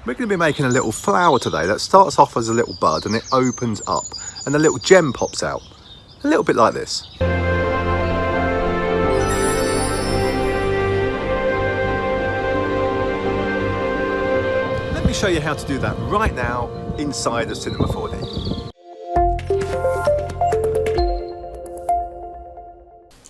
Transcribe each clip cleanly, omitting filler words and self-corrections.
We're going to be making a little flower today that starts off as a little bud and it opens up and a little gem pops out. A little bit like this. Let me show you how to do that right now inside of Cinema 4D.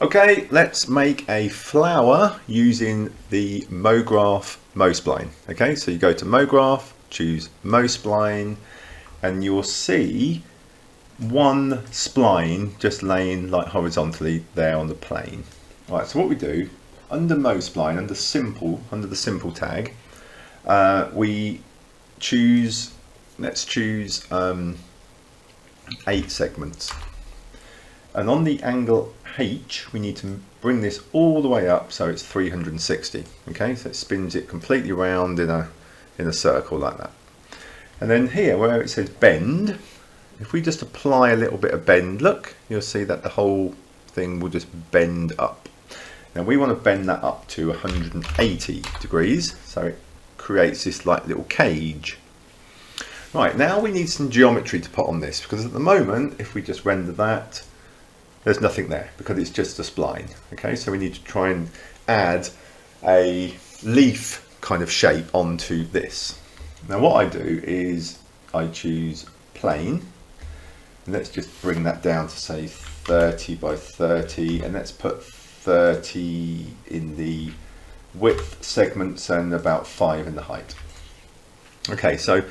Okay, let's make a flower using the MoSpline. Okay, so you go to MoGraph, choose MoSpline, and you'll see one spline just laying like horizontally there on the plane. All right, so what we do under MoSpline, under the simple tag, we choose. Let's choose 8 segments. And on the angle H, we need to bring this all the way up so it's 360. Okay, so it spins it completely around in a circle like that. And then here, where it says bend, if we just apply a little bit of bend, look, you'll see that the whole thing will just bend up. Now we want to bend that up to 180 degrees, so it creates this like little cage. Right, now we need some geometry to put on this, because at the moment, if we just render that, there's nothing there because it's just a spline. Okay, so we need to try and add a leaf kind of shape onto this. Now what I do is I choose plane, and let's just bring that down to say 30 by 30, and let's put 30 in the width segments and about 5 in the height. Okay, so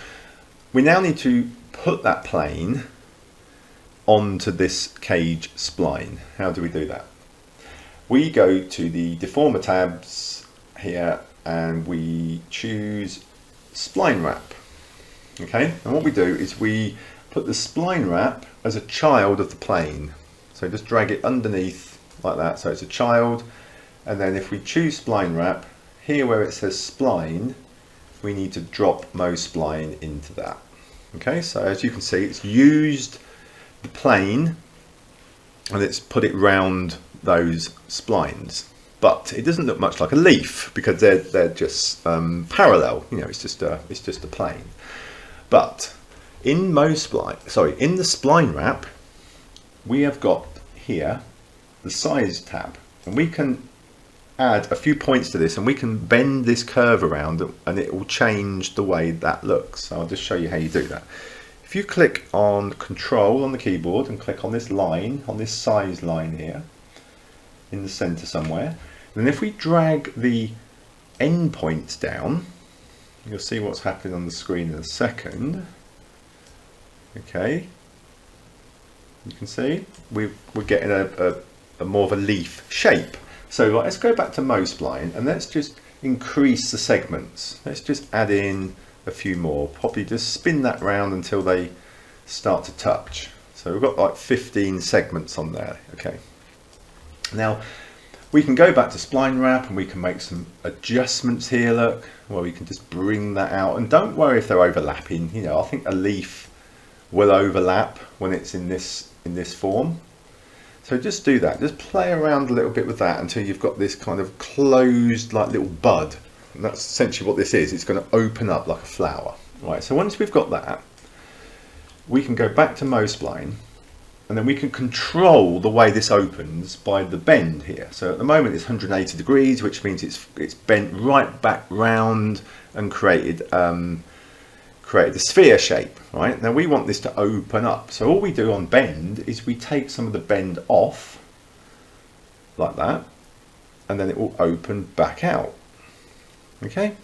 we now need to put that plane onto this cage spline. How do we do that? We go to the Deformer tabs here and we choose Spline Wrap. Okay, and what we do is we put the spline wrap as a child of the plane. So just drag it underneath like that, so it's a child, and then if we choose Spline Wrap, here where it says spline, we need to drop MoSpline into that. Okay, so as you can see, it's used the plane and it's put it round those splines, but it doesn't look much like a leaf because they're just parallel. You know, it's just a plane. But in MoSpline, in the Spline Wrap, we have got here the size tab, and we can add a few points to this, and we can bend this curve around, and it will change the way that looks. So I'll just show you how you do that. If you click on Control on the keyboard and click on this line, on this size line here, in the center somewhere, and if we drag the endpoints down, you'll see what's happening on the screen in a second. Okay, you can see we're getting a more of a leaf shape. So let's go back to MoSpline and let's just increase the segments. Let's just add in a few more, probably just spin that round until they start to touch. So we've got like 15 segments on there. Okay, now we can go back to Spline Wrap and we can make some adjustments here, look, where we can just bring that out, and don't worry if they're overlapping. You know, I think a leaf will overlap when it's in this form. So just do that, just play around a little bit with that until you've got this kind of closed like little bud. And that's essentially what this is. It's going to open up like a flower. Right, so once we've got that, we can go back to MoSpline, and then we can control the way this opens by the bend here. So at the moment it's 180 degrees, which means it's bent right back round and created a sphere shape. Right, now we want this to open up. So all we do on bend is we take some of the bend off like that, and then it will open back out. Okay,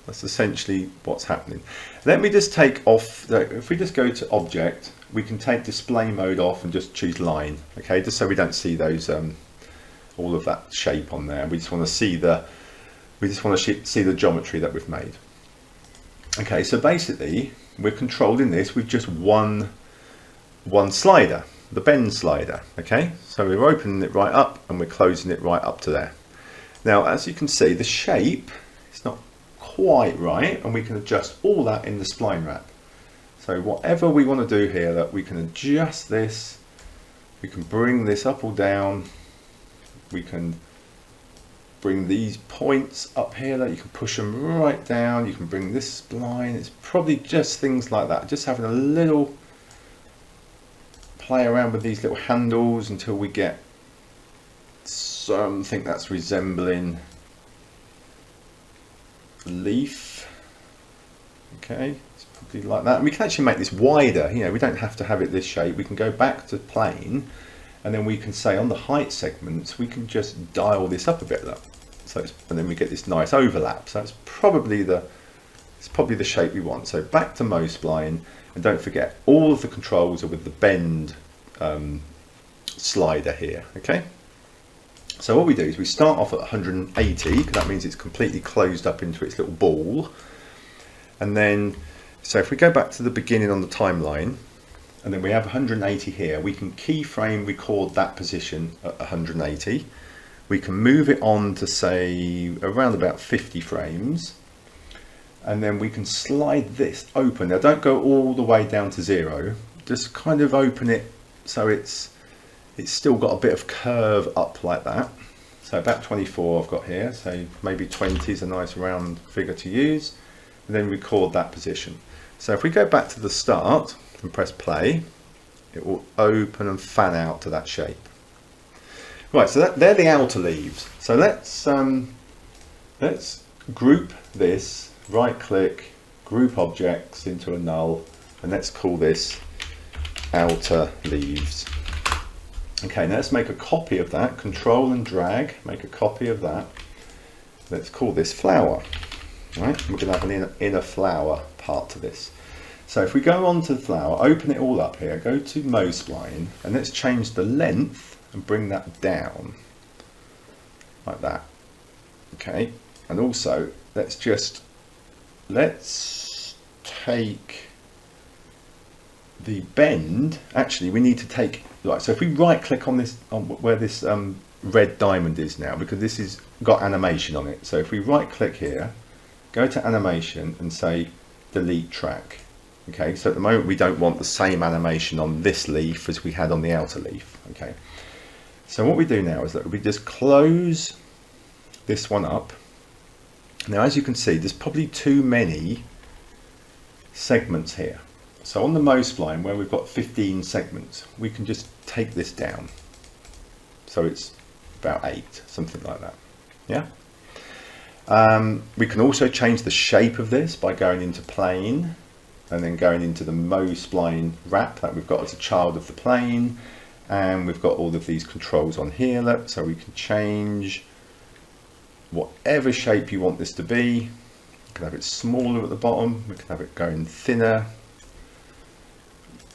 that's essentially what's happening. Let me just take off, if we just go to object, we can take display mode off and just choose line. Okay, just so we don't see those all of that shape on there. We just want to see the geometry that we've made. Okay, so basically we're controlling this with just one slider, the bend slider. Okay, so we're opening it right up and we're closing it right up to there. Now as you can see, the shape is not quite right, and we can adjust all that in the Spline Wrap. So whatever we want to do here, that we can adjust this, we can bring this up or down, we can bring these points up here, that you can push them right down. You can bring this spline. It's probably just things like that, just having a little play around with these little handles until we get something that's resembling a leaf. Okay, it's probably like that. And we can actually make this wider. You know, we don't have to have it this shape. We can go back to plane, and then we can say on the height segments we can just dial this up a bit. Look. So and then we get this nice overlap. So it's probably the shape we want. So back to MoSpline, and don't forget all of the controls are with the bend slider here. Okay. So what we do is we start off at 180, because that means it's completely closed up into its little ball. And then, so if we go back to the beginning on the timeline, and then we have 180 here, we can keyframe record that position at 180. We can move it on to say around about 50 frames. And then we can slide this open. Now don't go all the way down to 0, just kind of open it so it's still got a bit of curve up like that. So about 24 I've got here, so maybe 20 is a nice round figure to use, and then record that position. So if we go back to the start and press play, it will open and fan out to that shape. Right, so they're the outer leaves. So let's group this, right click, group objects into a null, and let's call this outer leaves. Okay, now let's make a copy of that. Control and drag, make a copy of that. Let's call this flower. Right, we're going to have an inner flower part to this. So if we go on to the flower, open it all up here, go to MoSpline, and let's change the length and bring that down like that. Okay, and also let's take the bend. Actually, we need to take, right, so if we right click on this, on where this red diamond is now, because this has got animation on it. So if we right click here, go to animation and say delete track. Okay, so at the moment we don't want the same animation on this leaf as we had on the outer leaf. Okay, so what we do now is that we just close this one up. Now as you can see, there's probably too many segments here. So on the MoSpline, where we've got 15 segments, we can just take this down. So it's about 8, something like that. Yeah. We can also change the shape of this by going into plane and then going into the MoSpline wrap that we've got as a child of the plane. And we've got all of these controls on here, look, so we can change whatever shape you want this to be. We can have it smaller at the bottom, we can have it going thinner.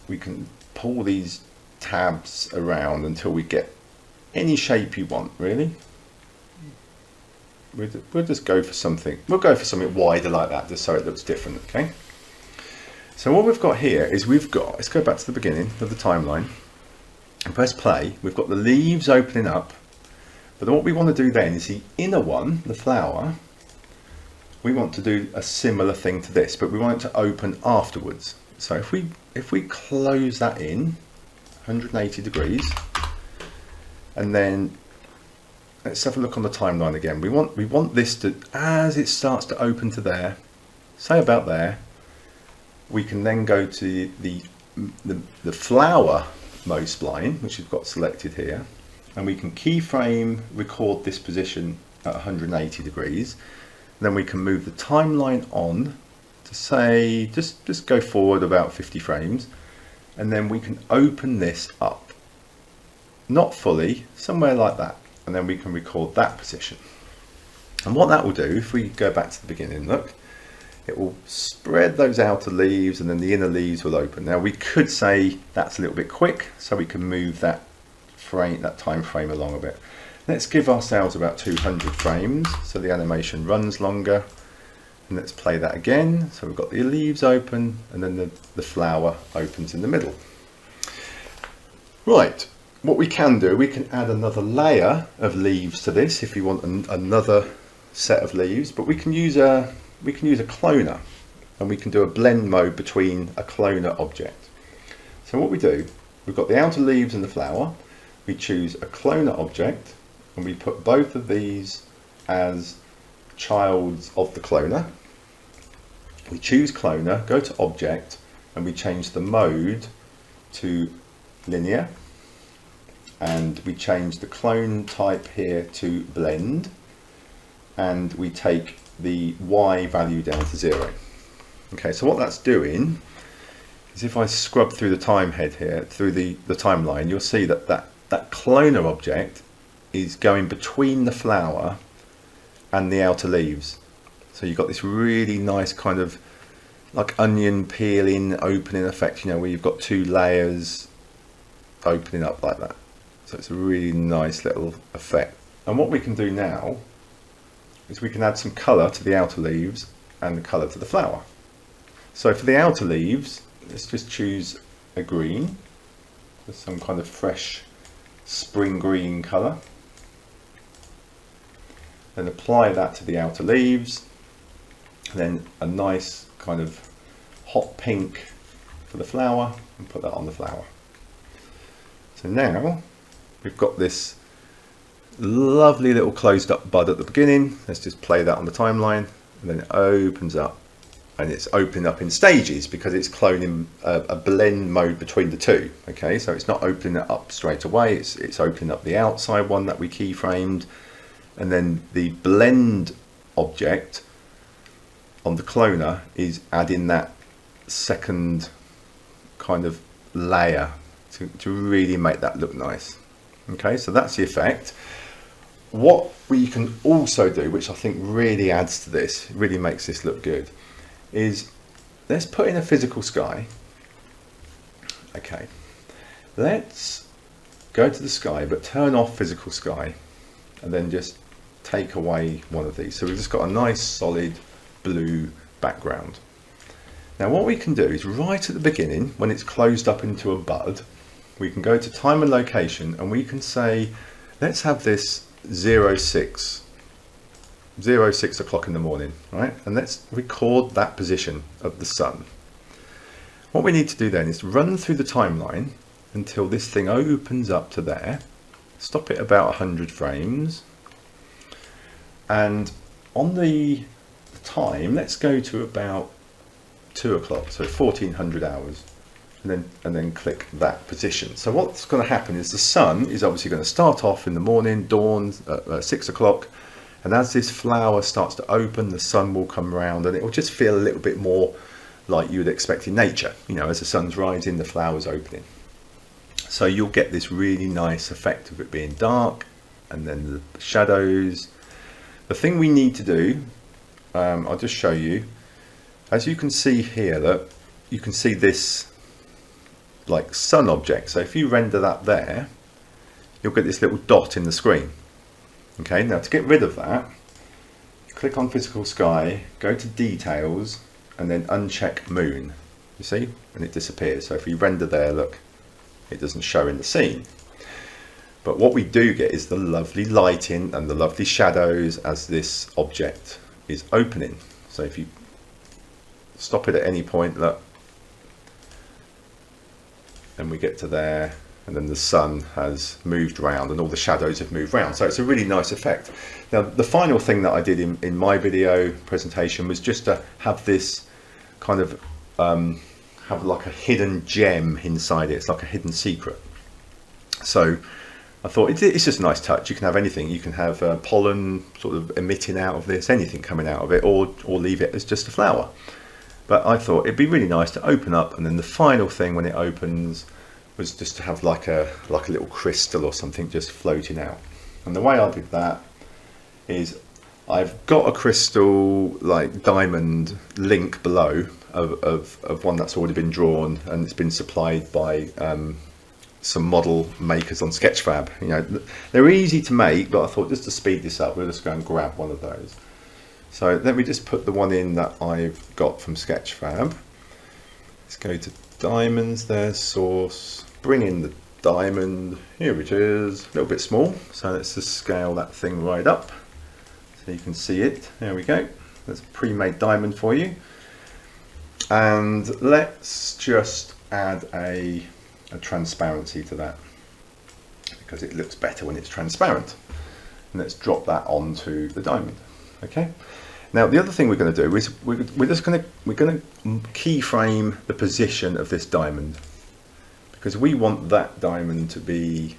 We can pull these tabs around until we get any shape you want, really. We'll just go for something, wider like that, just so it looks different, okay? So what we've got here is let's go back to the beginning of the timeline and press play. We've got the leaves opening up, but what we want to do then is the inner one, the flower, we want to do a similar thing to this, but we want it to open afterwards. So if we close that in 180 degrees, and then let's have a look on the timeline again. We want this to, as it starts to open to there, say about there, we can then go to the flower MoSpline, which we've got selected here, and we can keyframe record this position at 180 degrees. Then we can move the timeline on to say, just go forward about 50 frames, and then we can open this up, not fully, somewhere like that, and then we can record that position. And what that will do, if we go back to the beginning, look, it will spread those outer leaves and then the inner leaves will open. Now we could say that's a little bit quick, so we can move that time frame along a bit. Let's give ourselves about 200 frames so the animation runs longer. And let's play that again. So we've got the leaves open and then the flower opens in the middle. Right, what we can do, we can add another layer of leaves to this if you want another set of leaves, but we can use a cloner, and we can do a blend mode between a cloner object. So what we do, we've got the outer leaves and the flower, we choose a cloner object, and we put both of these as child of the cloner. We choose cloner, go to object, and we change the mode to linear, and we change the clone type here to blend, and we take the Y value down to 0. Okay, so what that's doing is if I scrub through the time head here, through the timeline, you'll see that that cloner object is going between the flower and the outer leaves. So you've got this really nice kind of like onion peeling, opening effect, you know, where you've got two layers opening up like that. So it's a really nice little effect. And what we can do now is we can add some colour to the outer leaves and the colour to the flower. So for the outer leaves, let's just choose a green, with some kind of fresh spring green colour. Then apply that to the outer leaves, and then a nice kind of hot pink for the flower, and put that on the flower. So now we've got this lovely little closed up bud at the beginning. Let's just play that on the timeline, and then it opens up, and it's opening up in stages because it's cloning a blend mode between the two. Okay, so it's not opening it up straight away, it's opening up the outside one that we keyframed, and then the blend object on the cloner is adding that second kind of layer to really make that look nice. Okay, so that's the effect. What we can also do, which I think really adds to this, really makes this look good, is let's put in a physical sky. Okay, let's go to the sky but turn off physical sky, and then just take away one of these. So we've just got a nice solid blue background. Now what we can do is right at the beginning, when it's closed up into a bud, we can go to time and location, and we can say, let's have this 06 o'clock in the morning, right? And let's record that position of the sun. What we need to do then is run through the timeline until this thing opens up to there, stop it about 100 frames, and on the time, let's go to about 2 o'clock, so 1400 hours, and then click that position. So what's going to happen is the sun is obviously going to start off in the morning, dawn at 6 o'clock, and as this flower starts to open, the sun will come round, and it will just feel a little bit more like you would expect in nature, you know, as the sun's rising, the flower's opening. So you'll get this really nice effect of it being dark, and then the shadows. The thing we need to do, I'll just show you, as you can see here, that you can see this like sun object. So if you render that there, you'll get this little dot in the screen. Okay, now to get rid of that, click on physical sky, go to details, and then uncheck moon. You see, and it disappears. So if you render there, look, it doesn't show in the scene. But what we do get is the lovely lighting and the lovely shadows as this object is opening. So if you stop it at any point, look, and we get to there, and then the sun has moved around and all the shadows have moved around. So it's a really nice effect. Now the final thing that I did in my video presentation was just to have this kind of have like a hidden gem inside it. It's like a hidden secret. So I thought it's just a nice touch. You can have anything. You can have pollen sort of emitting out of this, anything coming out of it, or leave it as just a flower. But I thought it'd be really nice to open up, and then the final thing when it opens was just to have like a little crystal or something just floating out. And the way I did that is I've got a crystal like diamond link below of one that's already been drawn, and it's been supplied by some model makers on Sketchfab. You know, they're easy to make, but I thought just to speed this up, we'll just go and grab one of those. So let me just put the one in that I've got from Sketchfab. Let's go to diamonds, there's source, bring in the diamond, here it is, a little bit small, so let's just scale that thing right up so you can see it. There we go, there's a pre-made diamond for you. And let's just add a transparency to that, because it looks better when it's transparent. And let's drop that onto the diamond. Okay. Now the other thing we're going to do is we're going to keyframe the position of this diamond, because we want that diamond to be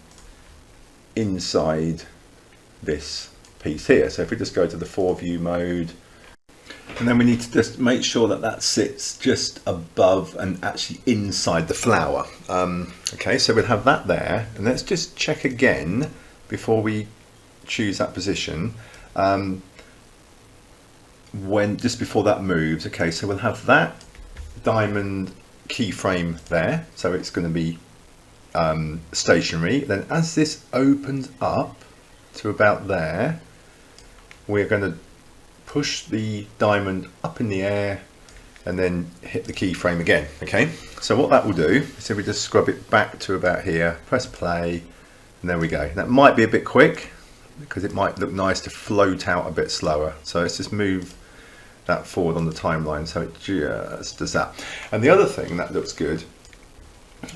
inside this piece here. So if we just go to the 4-view mode, and then we need to just make sure that that sits just above and actually inside the flower. Okay, so we'll have that there, and let's just check again before we choose that position. Just before that moves. Okay, so we'll have that diamond keyframe there, so it's going to be stationary. Then as this opens up to about there, we're going to push the diamond up in the air and then hit the keyframe again. Okay, so what that will do is if we just scrub it back to about here, press play, and there we go. That might be a bit quick because it might look nice to float out a bit slower. So let's just move that forward on the timeline so it just does that. And the other thing that looks good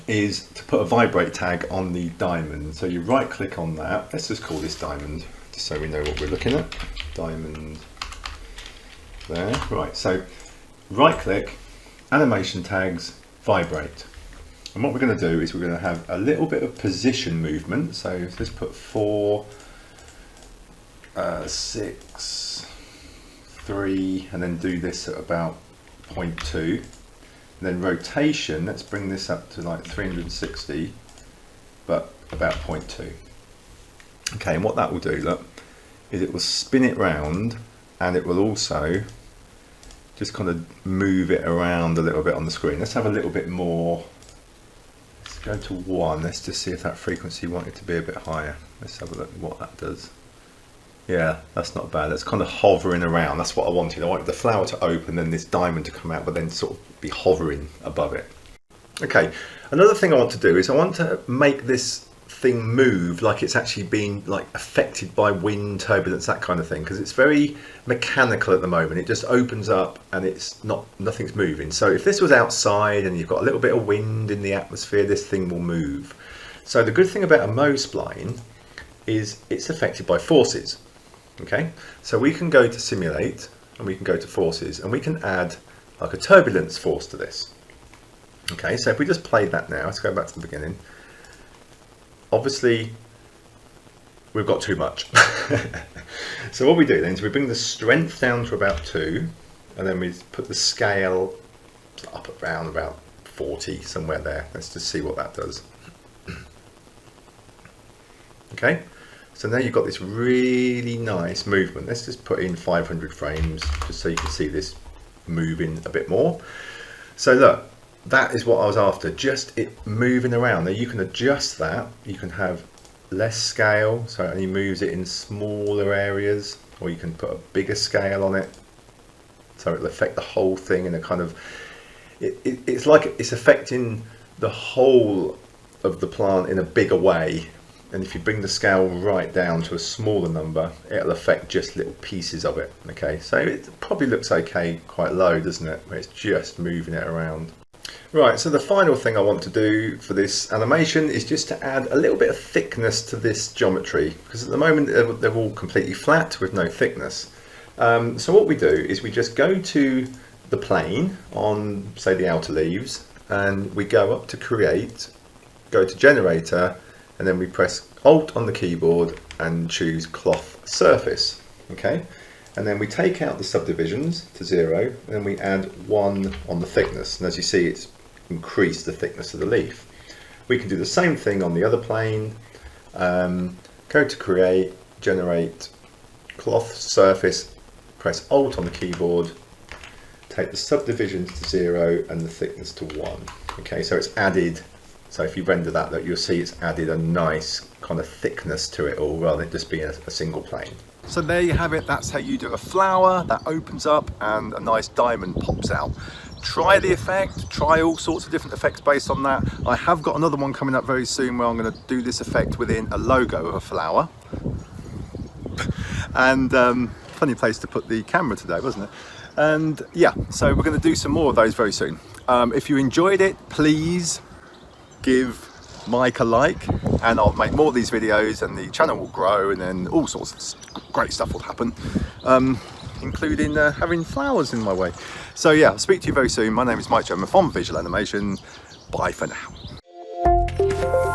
is to put a vibrate tag on the diamond. So you right click on that. Let's just call this diamond, just so we know what we're looking at. Diamond there. Right, so right click, animation tags, vibrate. And what we're going to do is we're going to have a little bit of position movement. So let's put 4, 6, 3, and then do this at about 0.2. And then rotation, let's bring this up to like 360, but about 0.2. Okay, and what that will do, look, is it will spin it round, and it will also just kind of move it around a little bit on the screen. Let's have a little bit more. Let's go to 1. Let's just see if that frequency wanted to be a bit higher. Let's have a look at what that does. Yeah, that's not bad. That's kind of hovering around. That's what I wanted. I wanted the flower to open, then this diamond to come out, but then sort of be hovering above it. Okay, another thing I want to do is I want to make this thing move like it's actually being like affected by wind, turbulence, that kind of thing, because it's very mechanical at the moment. It just opens up and it's nothing's moving. So if this was outside and you've got a little bit of wind in the atmosphere, this thing will move. So the good thing about a MoSpline is it's affected by forces. Okay, so we can go to simulate and we can go to forces and we can add like a turbulence force to this. Okay, so if we just play that now, let's go back to the beginning. Obviously we've got too much. So what we do then is we bring the strength down to about 2, and then we put the scale up around about 40, somewhere there. Let's just see what that does. Okay, so now you've got this really nice movement. Let's just put in 500 frames just so you can see this moving a bit more. So look, that is what I was after, just it moving around. Now you can adjust that. You can have less scale, so it only moves it in smaller areas, or you can put a bigger scale on it, so it'll affect the whole thing in a kind of, it's like it's affecting the whole of the plant in a bigger way. And if you bring the scale right down to a smaller number, it'll affect just little pieces of it. Okay, so it probably looks okay quite low, doesn't it, where it's just moving it around. Right, so the final thing I want to do for this animation is just to add a little bit of thickness to this geometry, because at the moment they're all completely flat with no thickness. So what we do is we just go to the plane on, say, the outer leaves, and we go up to create, go to generator, and then we press Alt on the keyboard and choose cloth surface. Okay, and then we take out the subdivisions to 0, and then we add 1 on the thickness, and as you see it's increased the thickness of the leaf. We can do the same thing on the other plane. Go to create, generate, cloth surface, press Alt on the keyboard, take the subdivisions to 0 and the thickness to 1. Okay, so it's added. So if you render that, you'll see it's added a nice kind of thickness to it all, rather than just being a single plane. So there you have it. That's how you do a flower that opens up and a nice diamond pops out. Try the effect, try all sorts of different effects based on that. I have got another one coming up very soon where I'm going to do this effect within a logo of a flower. And funny place to put the camera today, wasn't it? And yeah, so we're going to do some more of those very soon. If you enjoyed it, please give Mike alike, and I'll make more of these videos and the channel will grow, and then all sorts of great stuff will happen, including having flowers in my way. So yeah, I'll speak to you very soon. My name is Mike Jones from Visual Animation. Bye for now.